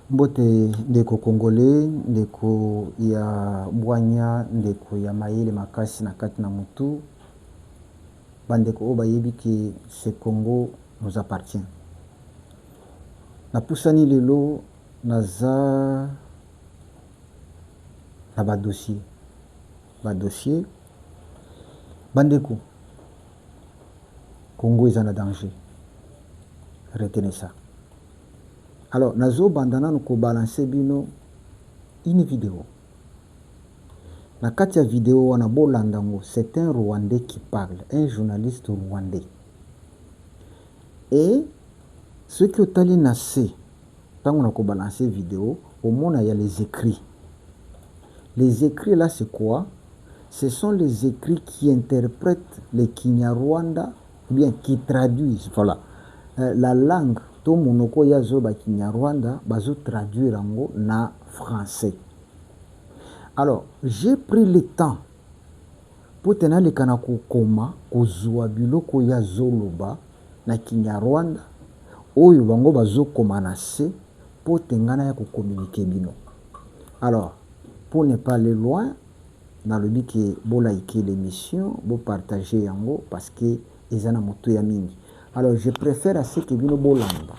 Mbote ndeko Congolais, ndeko ya Bwanya, ndeko ya Mayele makasi na kati na mutu. Bandeko obayebi que ce Congo nous appartient. Na pusani lelo naza na ba dossier. Bandeko Congo est en danger. Retenez ça. Alors, nazo bandana nous balancer bino une vidéo. Na kati ya vidéo wana bolandango, c'est un Rwandais qui parle, un journaliste rwandais. Et ce qui est allé nasser, quand on a balancé vidéo, au monde il y a les écrits. Les écrits là c'est quoi? Ce sont les écrits qui interprètent les Kinyarwanda, ou bien qui traduisent, voilà, la langue. To monoko ya zoba Kinyarwanda bazo traduire en na français. Alors, j'ai pris le temps pour tenir le kanako koma kozwa biloko ya zoloba na Kinyarwanda oyo bango bazo koma na se pour tengana ya ko communiquer bino. Alors, pour ne pas aller loin, dans le but que bo like l'émission, bo partager yango parce que ezana moto ya mingi. Alors, je préfère à ce que bino bolanda.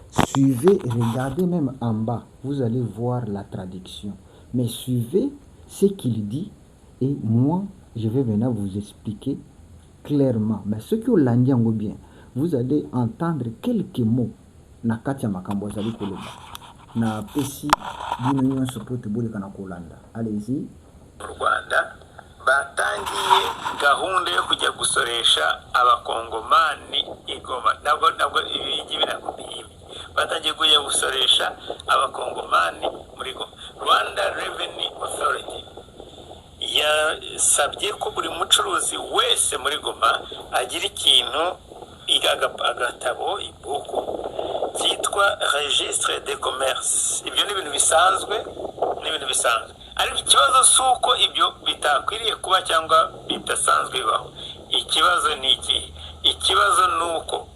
Suivez et regardez même en bas. Vous allez voir la traduction. Mais suivez ce qu'il dit et moi, je vais maintenant vous expliquer clairement. Mais ce que vous l'avez bien, vous allez entendre quelques mots. Na katia makambo azali koloba. Na pesi bino nyonso pote bole kana kolanda. Allez-y. Rwanda batangiye gahunda yo kujya gusoresha abakongomani igoma nabwo ibigi birakubiye batangiye kujya gusoresha abakongomani muri Goma. Rwanda Revenue Authority yasabye ko buri mucuruzi wese muri Goma agira ikintu agatabo ibuku cyitwa registre de commerce. Ibyo ni ibintu bisanzwe, ariko ikibazo suko ibyo bitakwiriye kuba cyangwa bitasanzwe bibaho. Ikibazo ni iki? Ikibazo nuko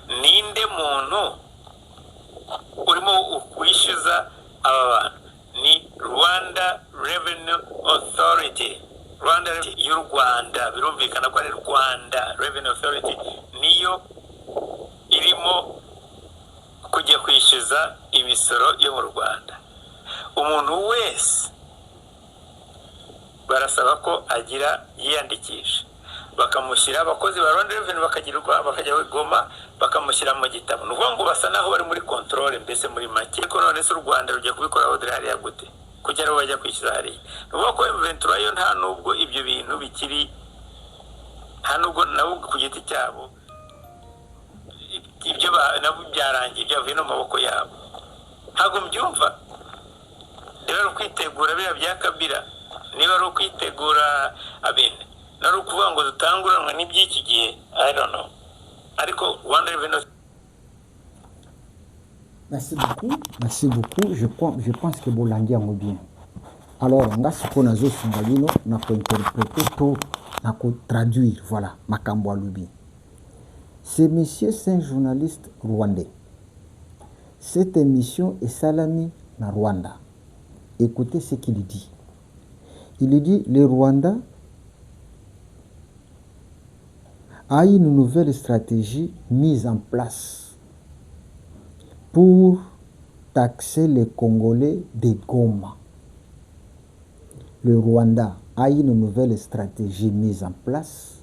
ninde muntu urimo kwishyuza aba bantu? Ni Rwanda Revenue Authority. Rwanda y'u Rwanda, birumvikana ko ari Rwanda Revenue Authority niyo irimo kujya kwishyuza imisoro yo mu Rwanda. Umuntu wese barasaba ko agira yiyandikisha, bakamushyira abakozi ba Rwanda Revenue bakajya Goma bakamushyira mu gitabo. Nuvuga ngo basa naho bari muri control, mbese muri make ko none se u Rwanda rujya kubikora audrari ya gute kugera bajya kwishyura hari. Nuvuga ko M23 yo nta nubwo ibyo bintu bikiri, nta nubwo nabo ku giti cyabo ibyo nabo byarangiye byavuye no maboko yabo. Ntago mbyumva. Niba ari ukwitegura biriya bya Kabila, niba ari ukwitegura abene, nari ukuvuga ngo dutanguranwa n'iby'iki gihe, I don't know. Ariko Rwanda Revenue. Merci beaucoup. Je pense que Bolandi en bien. Alors, on a ce qu'on a zo sungalino, on a interpréter tout, on a traduire, voilà, makambo alubi. Ce monsieur, c'est un journaliste rwandais. Cette émission est salami na Rwanda. Écoutez ce qu'il dit. Il dit, le Rwanda a une nouvelle stratégie mise en place pour taxer les Congolais de Goma. Le Rwanda a une nouvelle stratégie mise en place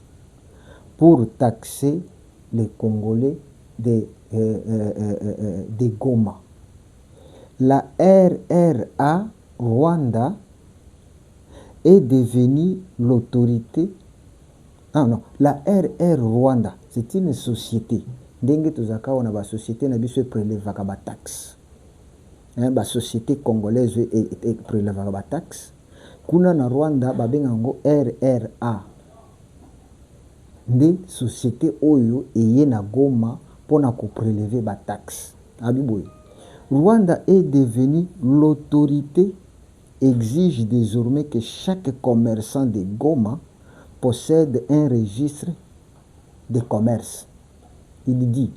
pour taxer les Congolais de Goma. La RRA Rwanda est devenue l'autorité. Ah non, la RR Rwanda, c'est une société. Ndenge tozaka on a ba société na biso prélevaka ba taxe. Ba société congolaise et prélevaka ba taxe. Kuna na Rwanda ba bengango RRA. Nde société oyo eye na Goma pona ko prélever ba taxe. Abiboy. Rwanda est devenue l'autorité, exige désormais que chaque commerçant de Goma possède un registre de commerce. Il dit,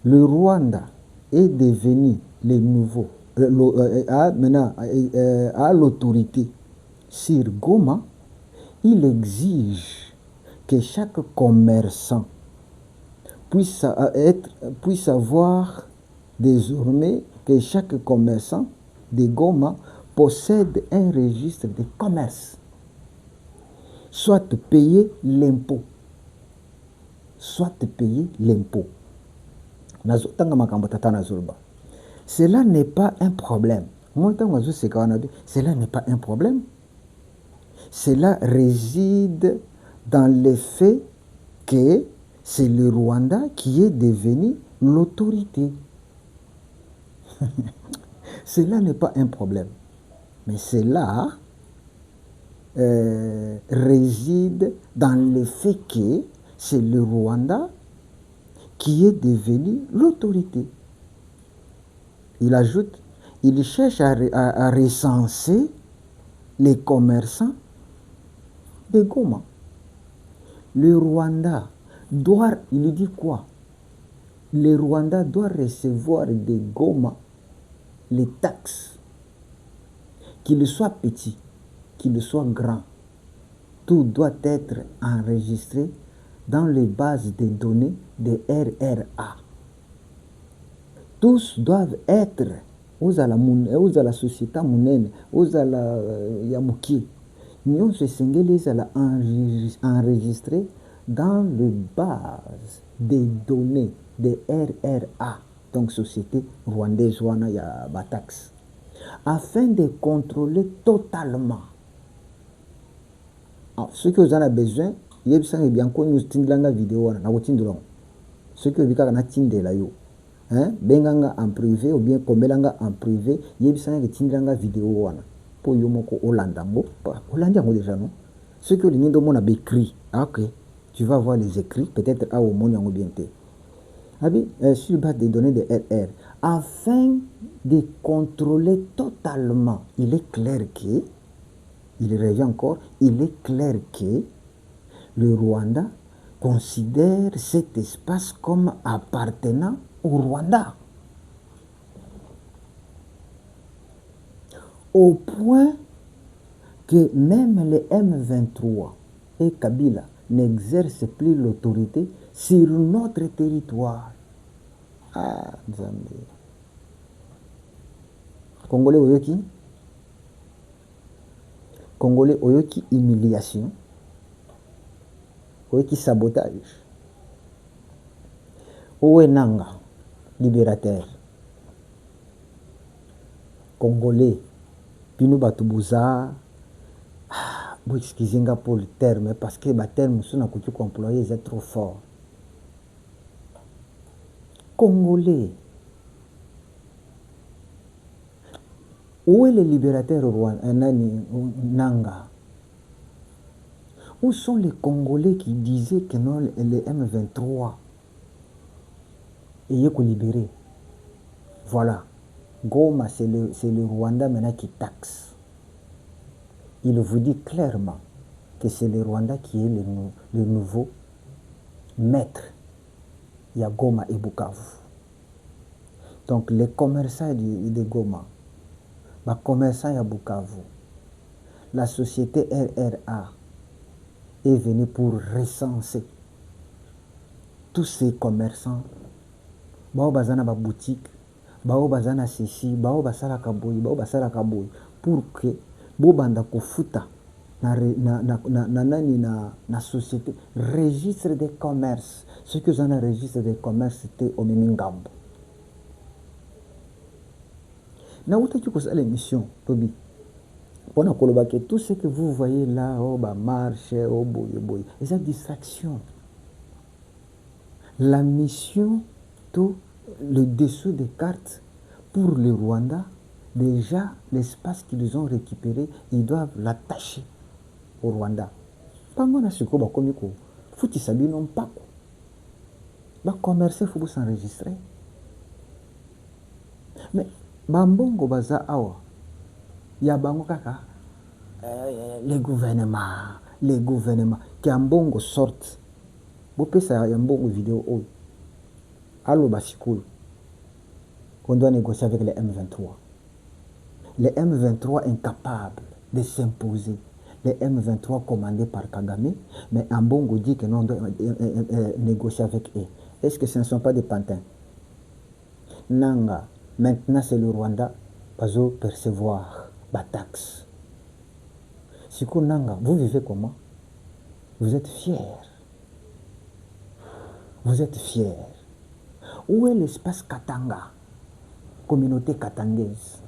le Rwanda est devenu le nouveau a l'autorité sur Goma, il exige que chaque commerçant puisse avoir désormais que chaque commerçant de Goma possède un registre de commerce, soit payer l'impôt, Cela n'est pas un problème. Cela n'est pas un problème. Cela réside dans le fait que c'est le Rwanda qui est devenu l'autorité. Cela n'est pas un problème. Mais cela réside dans le fait que c'est le Rwanda qui est devenu l'autorité. Il ajoute, il cherche à recenser les commerçants de Goma. Le Rwanda doit, il dit quoi? Le Rwanda doit recevoir de Goma les taxes, qu'il soit petit, qu'il soit grand. Tout doit être enregistré dans les bases de données de RRA. Tous doivent être aux à la société monene, aux à la yamuki. Nous se enregistré dans les bases des données de RRA, donc société rwandaise wana ya batax, afin de contrôler totalement. Alors, ce que vous en avez besoin, il y a bien connu une vidéo na kotindula. Ce que vous avez tindela yo. Benganga en privé ou bien komelanga en privé, yebisanga tindanga vidéo wana. Po yomoko Olanda ngo, Olanda ngo déjà non. Ce que les gens ont écrit, ok, tu vas voir les écrits, peut-être à au monde yango bien té. Abi sur base des données de RR, afin de contrôler totalement, il est clair que, il revient encore, il est clair que le Rwanda considère cet espace comme appartenant au Rwanda. Au point que même les M23 et Kabila n'exercent plus l'autorité sur notre territoire. Ah, Zambie. Congolais oyoki. Congolais oyoki humiliation. Oyoki sabotage. Ouenanga, libérateur. Congolais. Pino Batoubuza. Bon, excusez-moi pour le terme, parce que le terme que je employé est trop fort. Congolais. Où est le libérateur Nanga? Où sont les Congolais qui disaient que non, les M23 ayant libéré? Voilà. Goma, c'est le Rwanda maintenant qui taxe. Il vous dit clairement que c'est le Rwanda qui est le nouveau maître. Il y a Goma et Bukavu. Donc les commerçants de Goma, les commerçants à Bukavu, la société RRA est venue pour recenser tous ces commerçants. Bao bazana ba boutique, bao bazana ceci, bao basala kaboy, bao basala kaboy, pour que bobanda kofuta na société registre des commerces. Ce que j'en ai registre des commerces, c'était au Mimingambo. Na utaki kosa l'émission Tobi. Pona koloba que tout ce que vous voyez là, oh ba marche, oh boy, c'est une distraction. La mission, tout le dessous des cartes pour le Rwanda, déjà l'espace qu'ils ont récupéré, ils doivent l'attacher au Rwanda. Pas moi na siko ba komiko, futi sabi non pas. Ba commercer faut s'enregistrer. Mais bambongo baza awa ya bango kaka les gouvernements qui ambongo sortent bopesa ya mbongo vidéo oyo allo basikoyo on doit négocier avec les M23 les M23 incapables de s'imposer, les M23 commandés par Kagame, mais Ambongo dit que non, on doit négocier avec eux. Est-ce que ce ne sont pas des pantins? Nanga, maintenant c'est le Rwanda, pas percevoir la taxe. Siko Nanga, vous vivez comment? Vous êtes fiers. Vous êtes fiers. Où est l'espace Katanga? Communauté katangaise.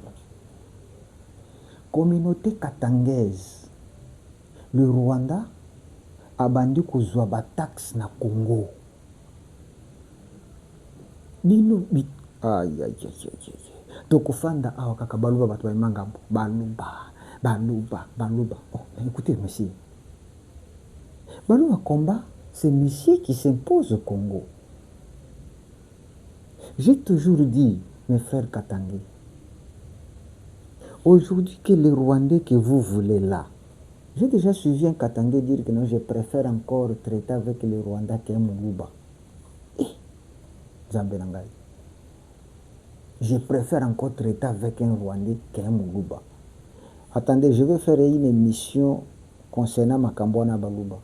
Communauté katangaise. Le Rwanda a bandu kozwa ba taxe na Congo. Nino aïe aïe aïe aïe. Tokofanda awa kaka baluba batu ba mangambo. Baluba. Oh, écoutez monsieur. Baluba combat, c'est monsieur qui s'impose au Congo. J'ai toujours dit, mes frères Katangais, aujourd'hui que les Rwandais que vous voulez là, j'ai déjà suivi un Katangais dire que non, je préfère encore traiter avec les Rwandais qu'un Moulouba. Zambelangai. Je préfère encore traiter avec un Rwandais qu'un Moulouba. Attendez, je vais faire une émission concernant Makambouana Balouba.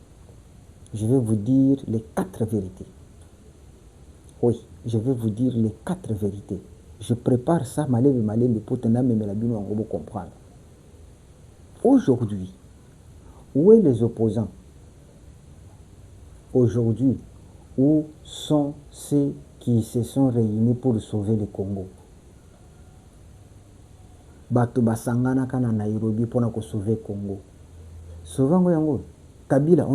Je vais vous dire les 4 vérités. Oui, je vais vous dire les 4 vérités. Je prépare ça, malé, pour comprendre. Aujourd'hui, où est les opposants? Aujourd'hui, où sont ceux qui se sont réunis pour sauver le Congo? Bato basangana kana Nairobi pour sauver le Congo. Souvent, Kabila,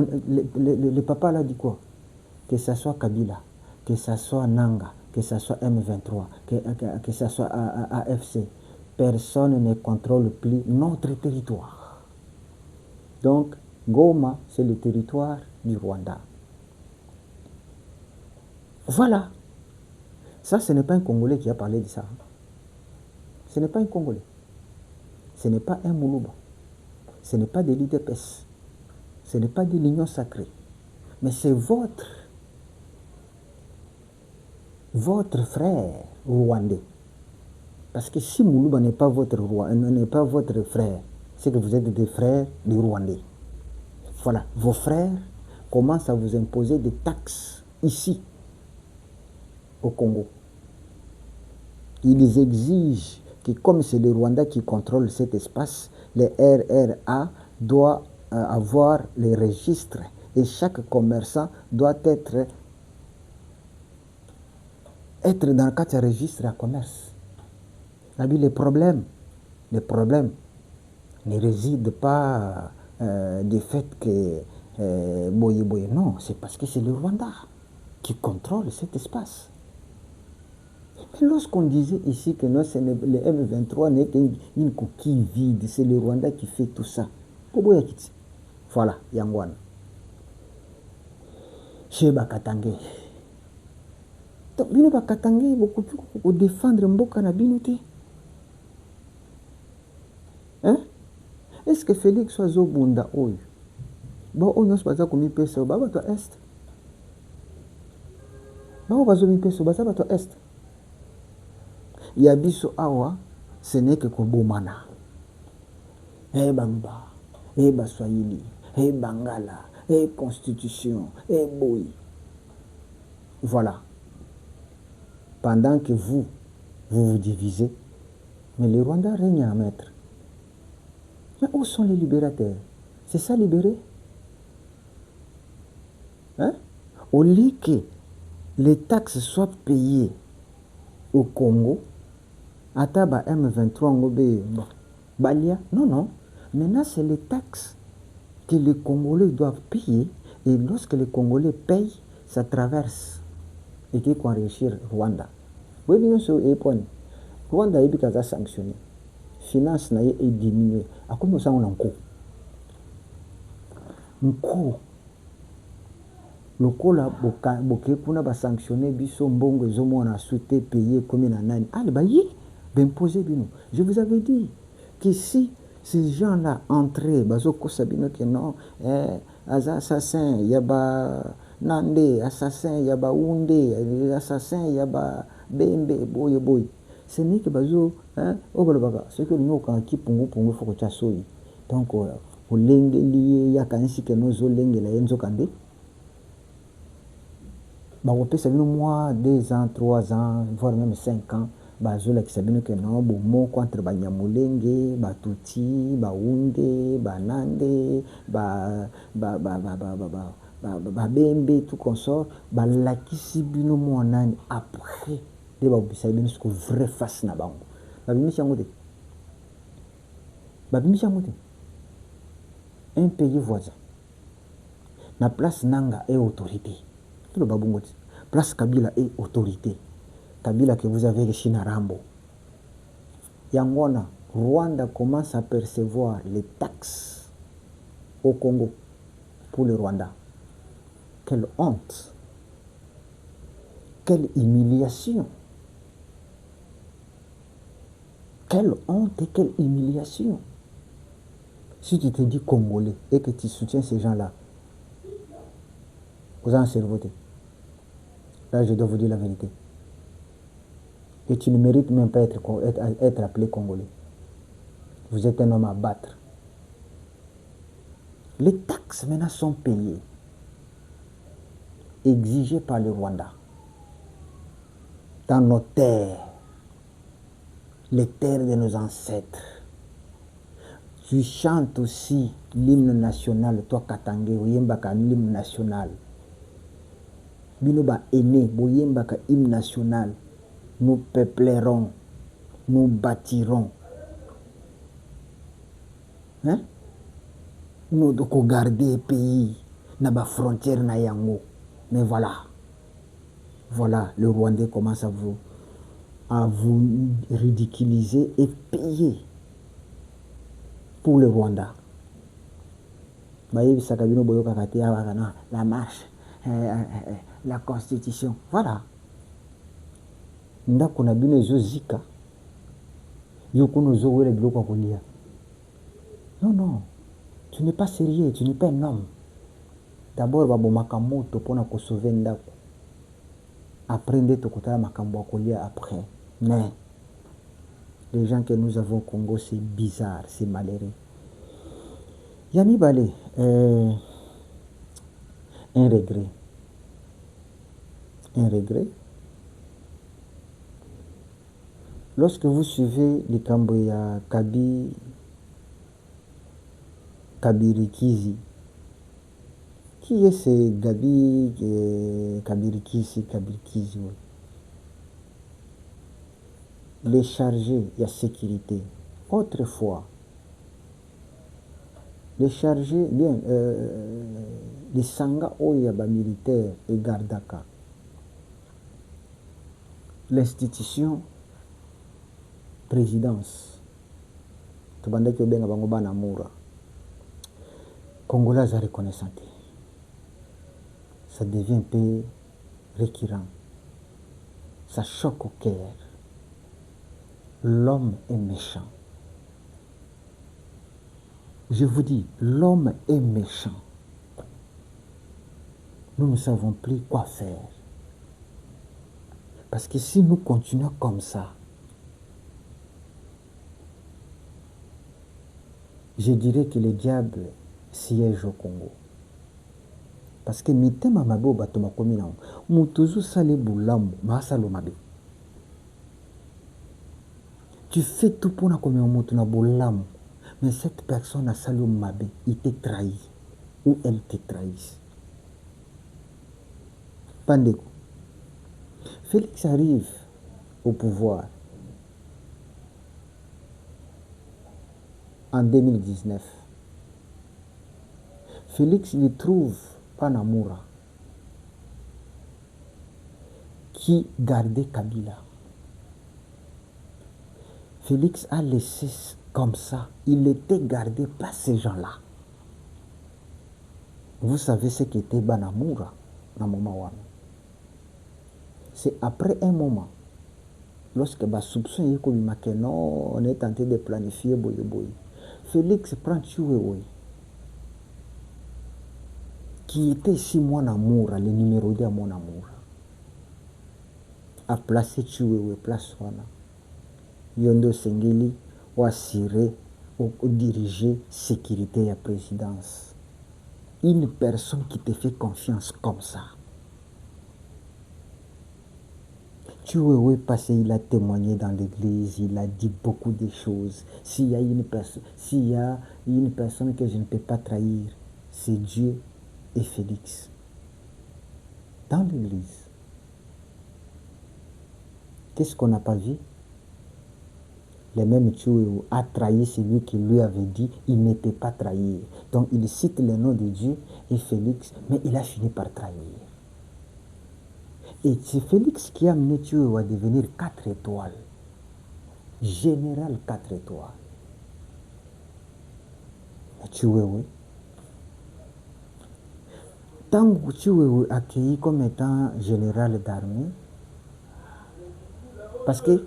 le papa là dit quoi? Que ce soit Kabila, que ce soit Nanga, que ce soit M23, que ce soit AFC, personne ne contrôle plus notre territoire. Donc, Goma, c'est le territoire du Rwanda. Voilà. Ça, ce n'est pas un Congolais qui a parlé de ça. Ce n'est pas un Congolais. Ce n'est pas un Moulouba. Ce n'est pas de l'IDPS. Ce n'est pas de l'Union sacrée. Mais c'est votre frère rwandais. Parce que si Moulouba n'est pas votre frère, c'est que vous êtes des frères du Rwandais. Voilà, vos frères commencent à vous imposer des taxes ici, au Congo. Ils exigent que comme c'est le Rwanda qui contrôle cet espace, les RRA doivent avoir les registres et chaque commerçant doit être dans le cadre de registre à commerce. Le problème ne réside pas du fait que Boye, non, c'est parce que c'est le Rwanda qui contrôle cet espace. Mais lorsqu'on disait ici que non, le M23 n'est qu'une coquille vide, c'est le Rwanda qui fait tout ça. Voilà, Yangwana. Sheba Katangé. Donc, bino ba Katangé, beaucoup plus pour défendre Mboka na binoté. Hein? Est-ce que Félix soit Zobunda Oyo? Bon, on ne sait pas comment il peut se battre à l'Est. Bon, on va se battre à l'Est. Yabiso Awa, ce n'est que Kobomana. Bamba, Baswahili, Bangala, Constitution, Boy. Voilà. Pendant que vous vous divisez, mais le Rwanda règne à maître. Mais où sont les libérateurs? C'est ça libérer? Hein? Au lieu que les taxes soient payées au Congo, Ataba M23 Ngobe Balia, non. Maintenant, c'est les taxes que les Congolais doivent payer. Et lorsque les Congolais payent, ça traverse. Et qui peut enrichir Rwanda. Vous voyez bien ce point. Rwanda est sanctionné. Finance est diminuée. À quoi ça on a un coût? Un coût. Le coût là, pour ne sanctionner, biso mbongo zomo on a souhaité payer comme une année. Ah, je vous avais dit que si ces gens-là entraient, bazoko sabino que non, assassin, yaba nande, assassin, yaba unde, assassin, yaba bembe, boy. ce n'est que bazo hein o baloba ce que nous quand qui pungu faut que tu donc o lengeli ya kanisi que nous zo lengela enzo kande ba on peut savoir mois 2 ans 3 ans voire même 5 ans bazo la kisabino que non bo mo contre ba nyamulenge ba tuti ba unde ba nande ba bembe tout consort ba lakisi bino mo nani après de ba bisa bino ce que vrai face na bango ba bimi changote un pays voisin na place nanga et autorité tout le babungoti place Kabila et autorité Kabila que vous avez chez Narambo Yangona Rwanda commence à percevoir les taxes au Congo pour le Rwanda. Quelle honte, quelle humiliation, quelle honte et quelle humiliation. Si tu te dis Congolais et que tu soutiens ces gens-là, vous en cerveauté. Là, je dois vous dire la vérité. Et tu ne mérites même pas être appelé Congolais. Vous êtes un homme à battre. Les taxes maintenant sont payées, exigées par le Rwanda, dans nos terres, les terres de nos ancêtres. Tu chantes aussi l'hymne national, toi Katangé, Oyembaka, l'hymne national. Binoba aîné, Oyembaka, hymne national. Nous peuplerons, nous bâtirons. Hein? Nous devons garder le pays, na frontière na yango. Mais voilà, le Rwandais commence à vous ridiculiser et payer pour le Rwanda. La marche, la constitution, voilà. Ndako na bino zika. Yokuno zo wele biloko kolia. Non, tu n'es pas sérieux, tu n'es pas un homme. D'abord babomaka moto pona ko sauver ndako. Après ndeto kotala makambo kolia après. Mais les gens que nous avons au Congo, c'est bizarre, c'est malheureux. Yami Balé, un regret. Lorsque vous suivez les Kamboya Kabirikizi, qui est ce Gabi Kabirikizi les chargés de la sécurité. Autrefois, les chargés, bien, les Sanga Oyaba militaires et Gardaka, l'institution présidence, Tubandaki Obenga Bangoba Namura, Congolais à reconnaissante. Ça devient un peu récurrent. Ça choque au cœur. L'homme est méchant. Je vous dis, l'homme est méchant. Nous ne savons plus quoi faire. Parce que si nous continuons comme ça, je dirais que le diable siège au Congo. Parce que mitema mabo batoma komina mutuzu sale bulamu masalo mabe. Tu fais tout pour na komina mutu na bulamu, mais cette personne a salo mabe, il te trahit ou elle te trahit. Pandeko. Félix arrive au pouvoir en 2019. Félix il trouve Panamura qui gardait Kabila. Félix a laissé comme ça. Il était gardé par ces gens-là. Vous savez ce qu'était Banamura dans le moment. C'est après un moment, lorsque soupçon est que non, on est tenté de planifier boye. Félix prend Tchouéoué, qui était ici mon amour, le numéro 2 à mon amour, a placé Tchouéoué, place Wana. yondo sengeli ou assurer ou diriger sécurité et la présidence. Une personne qui te fait confiance comme ça. Tu vois, parce qu'il a témoigné dans l'église, il a dit beaucoup de choses. S'il y a une personne que je ne peux pas trahir, c'est Dieu et Félix. Dans l'église. Qu'est-ce qu'on n'a pas vu? Le même Dieu a trahi celui qui lui avait dit il ne peut pas trahir. Donc il cite le nom de Dieu et Félix, mais il a fini par trahir. Et c'est Félix qui a amené Dieu à devenir 4 étoiles. Général 4 étoiles. Dieu, oui. Tant que Dieu est accueilli comme étant général d'armée, parce que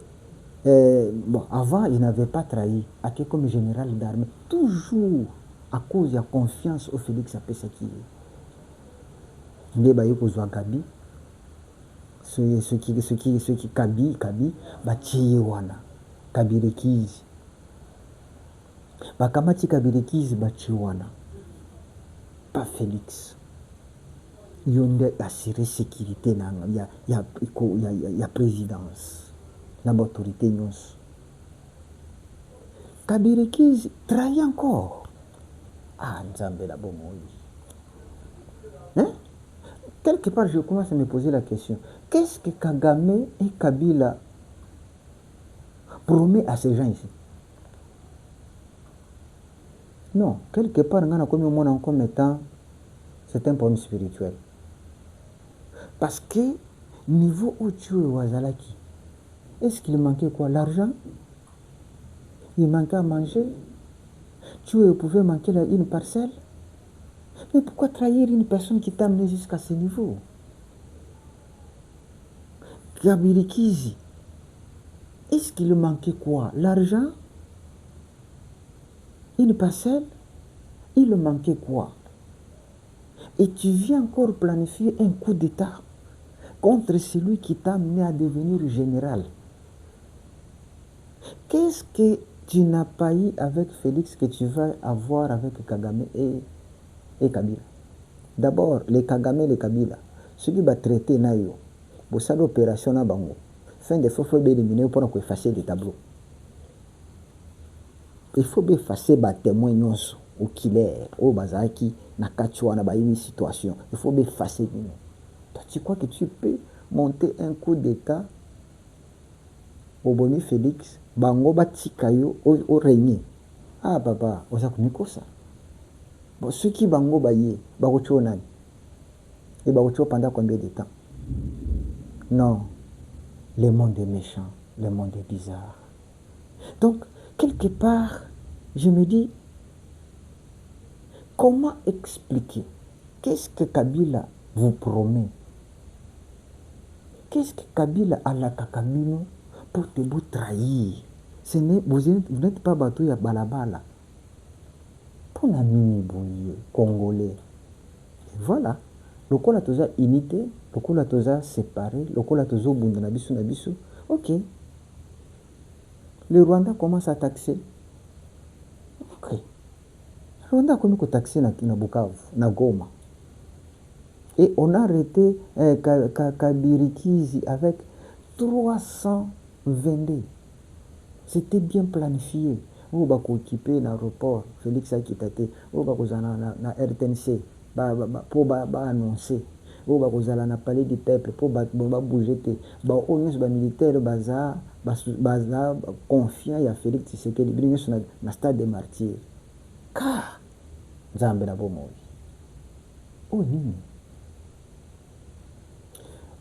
avant, il n'avait pas trahi, accueilli comme général d'armée, toujours à cause de la confiance au Félix Apesaki. Il est besoin de Gabi. Ce qui Kabi, bachiye wana, Kabirekizi. Bakamati Kabirekizi bachiye wana, pas Félix. Yonde assurer sécurité il y a présidence, la autorité nyonso. Kabirekizi trahit encore. Ah, Nzambe la bomoi. Hein? Quelque part, je commence à me poser la question. Qu'est-ce que Kagame et Kabila promet à ces gens ici? Non, quelque part, on a comme étant, c'est un problème spirituel. Parce que, niveau où tu es Wazalaki, est-ce qu'il manquait quoi? L'argent? Il manquait à manger? Tu pouvais manquer une parcelle? Mais pourquoi trahir une personne qui t'a amené jusqu'à ce niveau? Gabirikizi, est-ce qu'il manquait quoi? L'argent? Une parcelle? Il manquait quoi? Et tu viens encore planifier un coup d'État contre celui qui t'a amené à devenir général. Qu'est-ce que tu n'as pas eu avec Félix que tu vas avoir avec Kagame et Kabila? D'abord, les Kagame et les Kabila, ceux qui vont traiter Nayo, pour ça l'opération na bango, fin de fois, il faut éliminer pour effacer les tableaux. Il faut effacer les témoins au killer, au bazaki, na kachua, na une situation. Il faut effacer. Toi, tu crois que tu peux monter un coup d'État au Boni Félix, bango batikayo au régné. Ah, papa, on a connu ça. Bon, ceux qui bango baye, barocho nani. Et barocho pendant combien de temps? Non, le monde est méchant, le monde est bizarre. Donc, quelque part, je me dis, comment expliquer? Qu'est-ce que Kabila vous promet? Qu'est-ce que Kabila a la kakamino pour te vous trahir? Vous n'êtes pas battu à balabala. Pour la mini-bouillé, congolais. Et voilà. Le col a toujours unité, le col a toujours séparé, le col a toujours bundanabisu nabisu. Ok. Le Rwanda commence à taxer. Ok. Le Rwanda commence à taxer na Bukavu, na Goma. Et on a arrêté Kabirikizi avec 322. C'était bien planifié. Vous va occuper l'aéroport, Félix a quitté. Vous va na RTNC, pour annoncer. Vous va na palais du peuple, pour bouger. Les militaires baza confiant à Félix Tshisekedi, ils sont na stade des martyrs. Car, Nzambe na bomoi. Oh nini.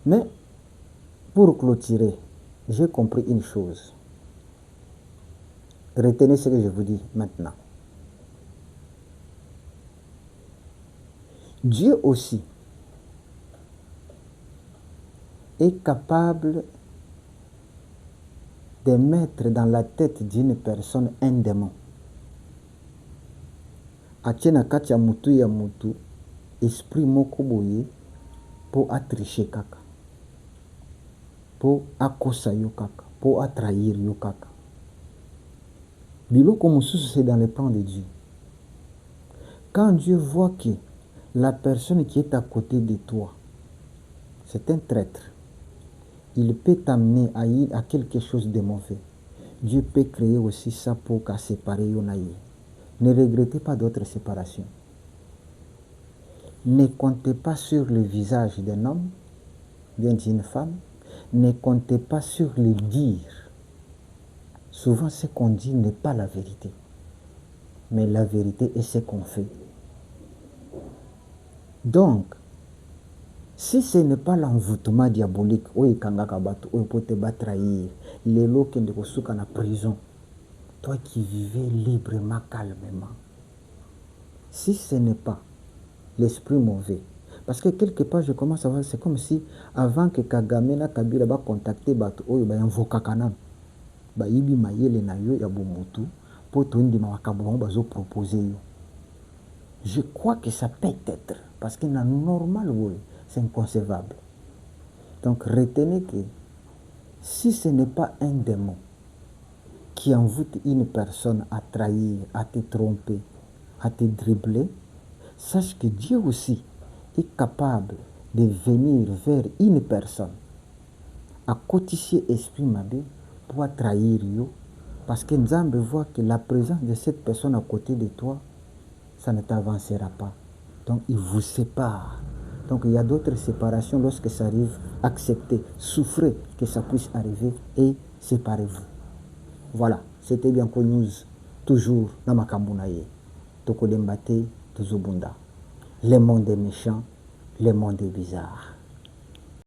Mais, pour clôturer, j'ai compris une chose. Retenez ce que je vous dis maintenant. Dieu aussi est capable de mettre dans la tête d'une personne un démon. Atiena kati ya mutu, esprit moko boye pour atricher kaka. Pour akosa yo kaka, pour attrahir yo kaka. Biloko mosusu, c'est dans les plans de Dieu. Quand Dieu voit que la personne qui est à côté de toi, c'est un traître, il peut t'amener à quelque chose de mauvais. Dieu peut créer aussi ça pour qu'à séparer Yonaï. Ne regrettez pas d'autres séparations. Ne comptez pas sur le visage d'un homme, bien d'une femme. Ne comptez pas sur les dires. Souvent, ce qu'on dit n'est pas la vérité. Mais la vérité est ce qu'on fait. Donc, si ce n'est pas l'envoûtement diabolique, oui, peut te trahir, les lots qui sont en prison, toi qui vivais librement, calmement, si ce n'est pas l'esprit mauvais, parce que quelque part je commence à voir, c'est comme si avant que Kagame na Kabila ba contacter bato oyo ba invoka kanam ba yibi mayele na yo ya bomutu po to ndima makabo bazo proposer yo. Je crois que ça peut être parce que na normal oui, c'est inconcevable. Donc retenez que si ce n'est pas un démon qui envoûte une personne à trahir, à te tromper, à te dribbler, sache que Dieu aussi est capable de venir vers une personne à cotiser esprit mabé pour trahir yo, parce que Nzambe voit que la présence de cette personne à côté de toi, ça ne t'avancera pas. Donc il vous sépare. Donc il y a d'autres séparations lorsque ça arrive. Acceptez, souffrez que ça puisse arriver et séparez-vous. Voilà, c'était bien connu, toujours dans ma Kambunaye. Tokodembate, Tuzubunda. Le monde est méchant, le monde est bizarre.